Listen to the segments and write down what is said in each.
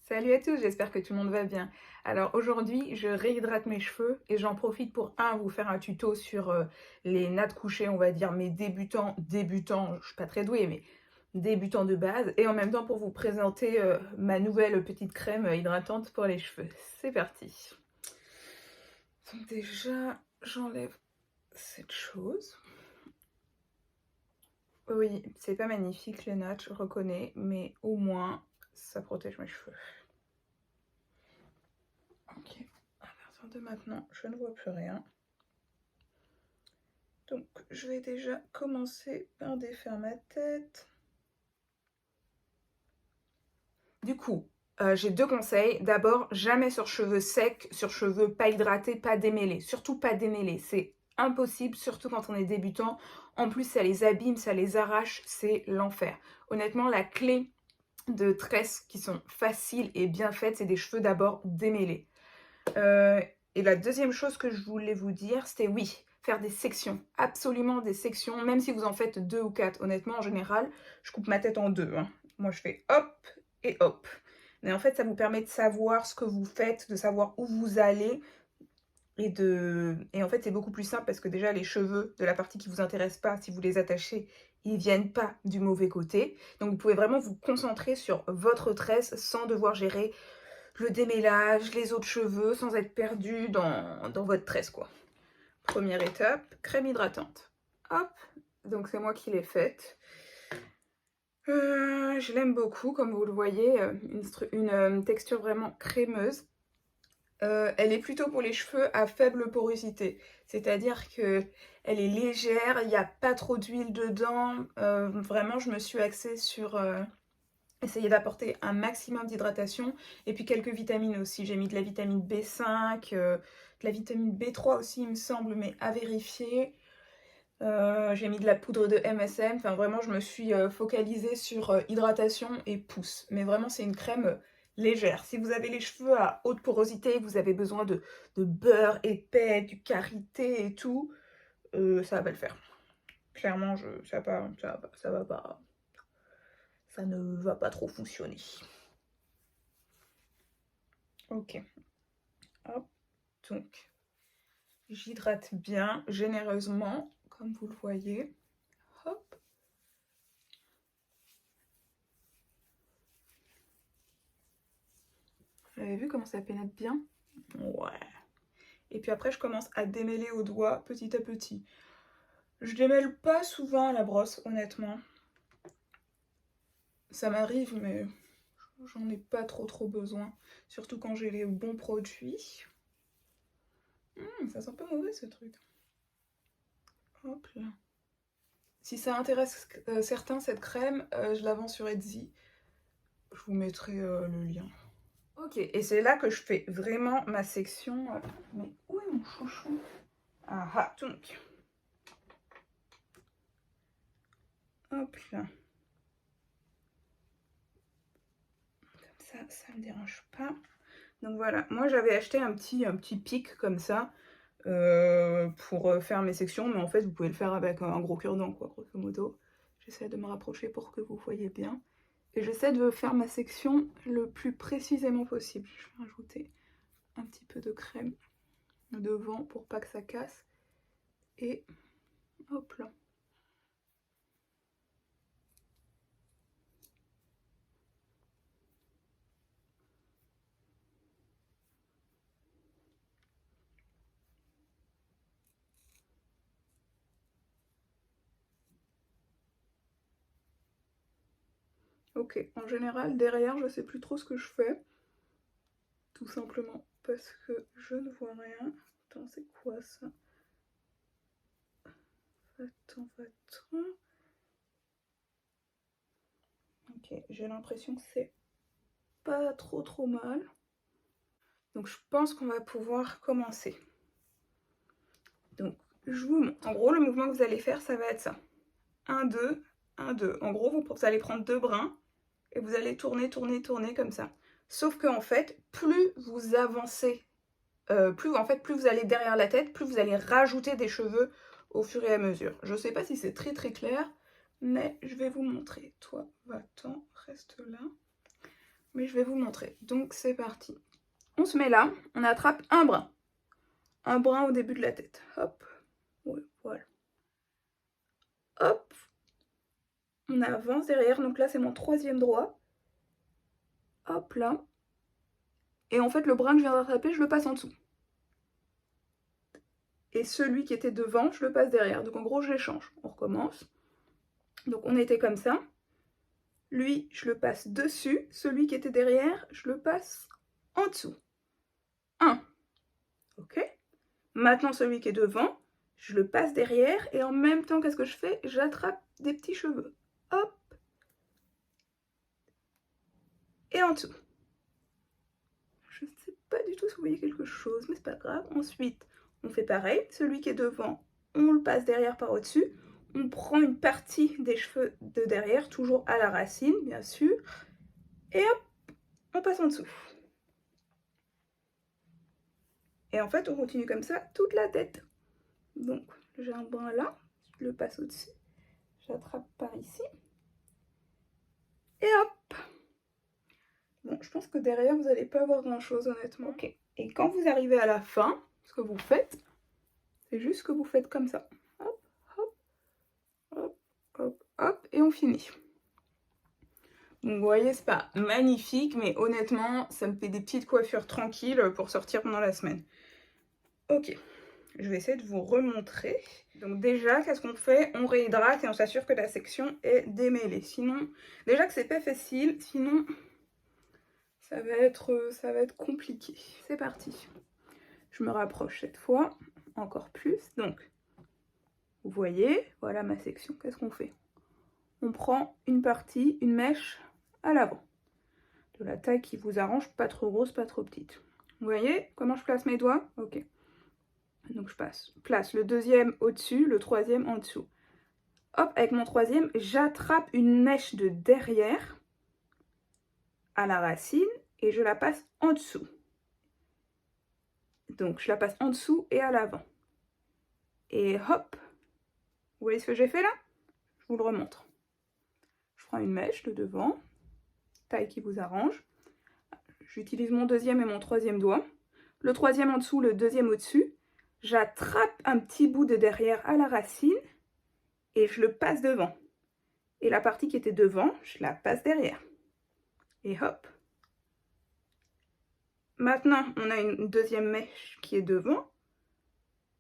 Salut à tous, j'espère que tout le monde va bien. Alors aujourd'hui, je réhydrate mes cheveux et j'en profite pour vous faire un tuto sur les nattes couchées, on va dire mes débutants, je suis pas très douée, mais débutants de base, et en même temps pour vous présenter ma nouvelle petite crème hydratante pour les cheveux. C'est parti. Donc déjà, j'enlève cette chose. Oui, c'est pas magnifique les nattes, je reconnais, mais au moins ça protège mes cheveux. Ok, à partir de maintenant, je ne vois plus rien. Donc, je vais déjà commencer par défaire ma tête. Du coup, j'ai deux conseils. D'abord, jamais sur cheveux secs, sur cheveux pas hydratés, pas démêlés. Surtout pas démêlés. C'est impossible, surtout quand on est débutant. En plus, ça les abîme, ça les arrache, c'est l'enfer. Honnêtement, la clé de tresses qui sont faciles et bien faites, c'est des cheveux d'abord démêlés. Et la deuxième chose que je voulais vous dire, c'était oui, faire des sections, absolument des sections, même si vous en faites 2 ou 4. Honnêtement, en général, je coupe ma tête en deux. Moi, je fais hop et hop. Mais en fait, ça vous permet de savoir ce que vous faites, de savoir où vous allez. Et en fait, c'est beaucoup plus simple parce que déjà, les cheveux de la partie qui ne vous intéresse pas, si vous les attachez, ils ne viennent pas du mauvais côté. Donc, vous pouvez vraiment vous concentrer sur votre tresse sans devoir gérer le démêlage, les autres cheveux, sans être perdu dans votre tresse, quoi. Première étape, crème hydratante. Hop, donc c'est moi qui l'ai faite. Je l'aime beaucoup, comme vous le voyez, une texture vraiment crémeuse. Elle est plutôt pour les cheveux à faible porosité, c'est-à-dire que elle est légère, il n'y a pas trop d'huile dedans. Vraiment, je me suis axée sur essayer d'apporter un maximum d'hydratation et puis quelques vitamines aussi. J'ai mis de la vitamine B5, de la vitamine B3 aussi, il me semble, mais à vérifier. J'ai mis de la poudre de MSM. Enfin, vraiment, je me suis focalisée sur hydratation et pousse. Mais vraiment, c'est une crème légère. Si vous avez les cheveux à haute porosité, vous avez besoin de beurre épais, du karité et tout, ça va pas le faire. Clairement, ça ne va pas trop fonctionner. Ok, hop, donc j'hydrate bien, généreusement, comme vous le voyez. Hop. Vous avez vu comment ça pénètre bien? Ouais. Et puis après, je commence à démêler au doigt petit à petit. Je démêle pas souvent à la brosse, honnêtement. Ça m'arrive, mais j'en ai pas trop besoin. Surtout quand j'ai les bons produits. Ça sent pas mauvais ce truc. Hop là. Si ça intéresse certains, cette crème, je la vends sur Etsy. Je vous mettrai le lien. Ok, et c'est là que je fais vraiment ma section. Mais où est mon chouchou? Ah ah, donc. Hop là. Comme ça me dérange pas. Donc voilà, moi j'avais acheté un petit pic comme ça pour faire mes sections, mais en fait vous pouvez le faire avec un gros cure-dent, quoi, grosso modo. J'essaie de me rapprocher pour que vous voyez bien. Et j'essaie de faire ma section le plus précisément possible. Je vais rajouter un petit peu de crème devant pour pas que ça casse. Et hop là. Ok, en général, derrière, je sais plus trop ce que je fais. Tout simplement parce que je ne vois rien. Attends, c'est quoi ça? Va-t'en, va-t'en. Ok, j'ai l'impression que c'est pas trop mal. Donc je pense qu'on va pouvoir commencer. Donc je vous montre. En gros, le mouvement que vous allez faire, ça va être ça. 1, 2, 1, 2. En gros, vous allez prendre deux brins et vous allez tourner comme ça. Sauf que en fait, plus vous avancez, plus vous allez derrière la tête, plus vous allez rajouter des cheveux au fur et à mesure. Je sais pas si c'est très clair, mais je vais vous montrer. Toi, va-t'en, reste là. mais je vais vous montrer. Donc c'est parti. On se met là, on attrape un brin. Un brin au début de la tête. Hop. Ouais, voilà. Hop. On avance derrière. Donc là, c'est mon troisième droit. Hop là. Et en fait, le brin que je viens d'attraper, je le passe en dessous. Et celui qui était devant, je le passe derrière. Donc en gros, je les change. On recommence. Donc on était comme ça. Lui, je le passe dessus. Celui qui était derrière, je le passe en dessous. 1. Ok. Maintenant, celui qui est devant, je le passe derrière. Et en même temps, qu'est-ce que je fais? J'attrape des petits cheveux. Hop. Et en dessous. Je ne sais pas du tout si vous voyez quelque chose, mais c'est pas grave. Ensuite, on fait pareil. Celui qui est devant, on le passe derrière par au-dessus. On prend une partie des cheveux de derrière, toujours à la racine, bien sûr. Et hop, on passe en dessous. Et en fait, on continue comme ça toute la tête. Donc, j'ai un brin là, je le passe au-dessus. J'attrape par ici. Et hop. Bon, je pense que derrière, vous n'allez pas avoir grand-chose, honnêtement. Ok. Et quand vous arrivez à la fin, ce que vous faites, c'est juste que vous faites comme ça. Hop, hop, hop, hop, hop, et on finit. Donc vous voyez, c'est pas magnifique, mais honnêtement, ça me fait des petites coiffures tranquilles pour sortir pendant la semaine. Ok, je vais essayer de vous remontrer. Donc déjà, qu'est-ce qu'on fait? On réhydrate et on s'assure que la section est démêlée. Sinon, déjà que c'est pas facile, sinon ça va être compliqué. C'est parti. Je me rapproche cette fois, encore plus. Donc, vous voyez, voilà ma section. Qu'est-ce qu'on fait? On prend une partie, une mèche à l'avant. De la taille qui vous arrange, pas trop grosse, pas trop petite. Vous voyez comment je place mes doigts? Ok. Donc je place le deuxième au-dessus, le troisième en dessous. Hop, avec mon troisième, j'attrape une mèche de derrière à la racine et je la passe en dessous. Donc je la passe en dessous et à l'avant. Et hop, vous voyez ce que j'ai fait là? Je vous le remontre. Je prends une mèche de devant, taille qui vous arrange. J'utilise mon deuxième et mon troisième doigt. Le troisième en dessous, le deuxième au-dessus. J'attrape un petit bout de derrière à la racine et je le passe devant. Et la partie qui était devant, je la passe derrière. Et hop. Maintenant, on a une deuxième mèche qui est devant.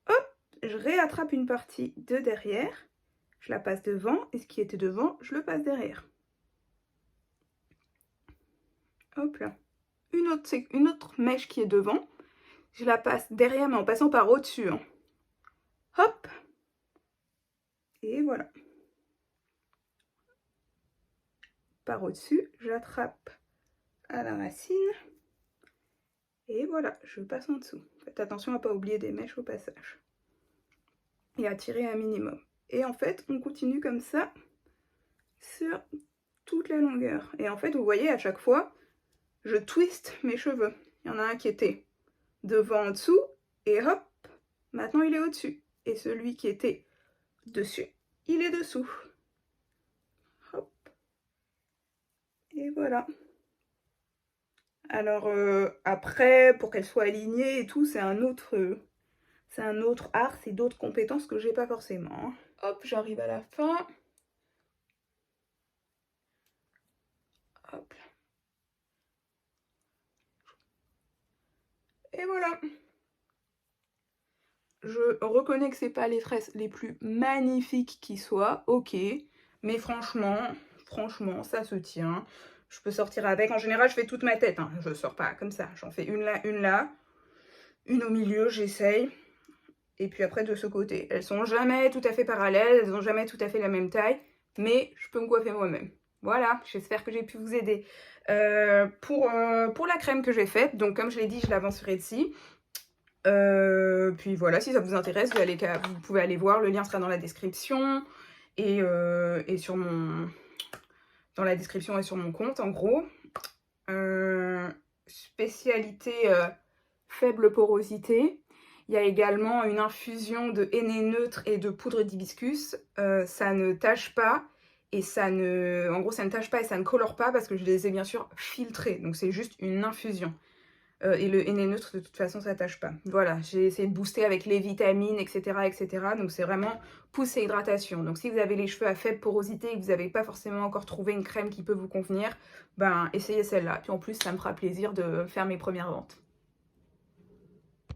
Hop, je réattrape une partie de derrière. Je la passe devant et ce qui était devant, je le passe derrière. Hop là. Une autre mèche qui est devant. Je la passe derrière mais en passant par au-dessus. Hein. Hop. Et voilà. Par au-dessus, j'attrape à la racine. Et voilà, je passe en dessous. Faites attention à ne pas oublier des mèches au passage. Et à tirer un minimum. Et en fait, on continue comme ça sur toute la longueur. Et en fait, vous voyez, à chaque fois, je twiste mes cheveux. Il y en a un qui était devant en dessous, et hop, maintenant il est au-dessus. Et celui qui était dessus, il est dessous. Hop. Et voilà. Alors après, pour qu'elle soit alignée et tout, c'est un autre art, c'est d'autres compétences que j'ai pas forcément. Hop, j'arrive à la fin. Hop. Et voilà. Je reconnais que c'est pas les tresses les plus magnifiques qui soient, ok, mais franchement, ça se tient. Je peux sortir avec. En général, je fais toute ma tête, hein. Je sors pas comme ça. J'en fais une là, une au milieu, j'essaye. Et puis après, de ce côté. Elles sont jamais tout à fait parallèles, elles ont jamais tout à fait la même taille, mais je peux me coiffer moi-même. Voilà, j'espère que j'ai pu vous aider pour la crème que j'ai faite. Donc, comme je l'ai dit, je l'avancerai ici. Puis voilà, si ça vous intéresse, vous pouvez aller voir, le lien sera dans la description et dans la description et sur mon compte en gros. Spécialité faible porosité. Il y a également une infusion de henné neutre et de poudre d'hibiscus. Ça ne tache pas et ça ne en gros, ça ne tâche pas et ça ne colore pas parce que je les ai bien sûr filtrés, donc c'est juste une infusion. Et le henné neutre, de toute façon, ça tâche pas. Voilà, j'ai essayé de booster avec les vitamines, et cetera. Donc c'est vraiment pousse et hydratation. Donc si vous avez les cheveux à faible porosité et que vous n'avez pas forcément encore trouvé une crème qui peut vous convenir, ben essayez celle-là. Puis en plus, ça me fera plaisir de faire mes premières ventes.